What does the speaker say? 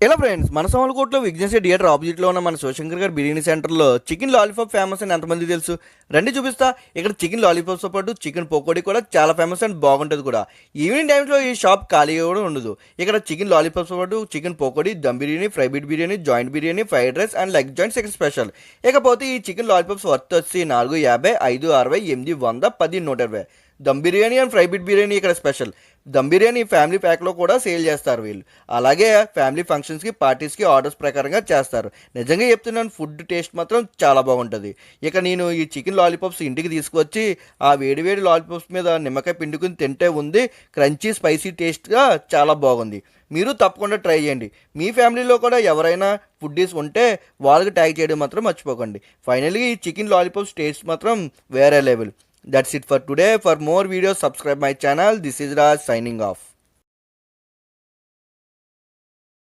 ఎలా ఫ్రెండ్స్ మన సోమలకోటలో విఘ్నేశ్వర థియేటర్ ఆపోజిట్లో ఉన్న మన శివశంకర్ గారి బిర్యానీ సెంటర్లో చికెన్ లాలీపాప్ ఫేమస్ అని ఎంతమంది తెలుసు. రండి చూపిస్తా. ఇక్కడ చికెన్ లాలీపాప్స్తో పాటు చికెన్ పకోడీ కూడా చాలా ఫేమస్ అండ్ బాగుంటుంది కూడా. ఈవినింగ్ టైమ్స్లో ఈ షాప్ ఖాళీగా కూడా ఉండదు. ఇక్కడ చికెన్ లాలీపాప్స్తో పాటు chicken pakodi, dum biryani, fry bit biryani, joint biryani, fried rice and leg joints ఇక్కడ స్పెషల్. ఇకపోతే ఈ చికెన్ లాలీపాప్స్ వర్త్ వచ్చి 450, 560, 800, 10, 120. Dum biryani and fry bit biryani ఇక్కడ స్పెషల్. దమ్ బిర్యానీ ఫ్యామిలీ ప్యాక్లో కూడా సేల్ చేస్తారు వీళ్ళు. అలాగే ఫ్యామిలీ ఫంక్షన్స్కి, పార్టీస్కి ఆర్డర్స్ ప్రకారంగా చేస్తారు. నిజంగా చెప్తున్నాను, ఫుడ్ టేస్ట్ మాత్రం చాలా బాగుంటుంది. ఇక నేను ఈ చికెన్ లాలీపాప్స్ ఇంటికి తీసుకువచ్చి ఆ వేడి వేడి లాలీపాప్స్ మీద నిమ్మకాయ పిండుకుని తింటే ఉంది క్రంచీ స్పైసీ టేస్ట్గా చాలా బాగుంది. మీరు తప్పకుండా ట్రై చేయండి. మీ ఫ్యామిలీలో కూడా ఎవరైనా ఫుడ్డీస్ ఉంటే వాళ్ళకి ట్యాగ్ చేయడం మాత్రం మర్చిపోకండి. ఫైనల్గా ఈ చికెన్ లాలీపాప్స్ టేస్ట్ మాత్రం వేరే level. That's it for today. For more videos, subscribe my channel. This is Raj signing off.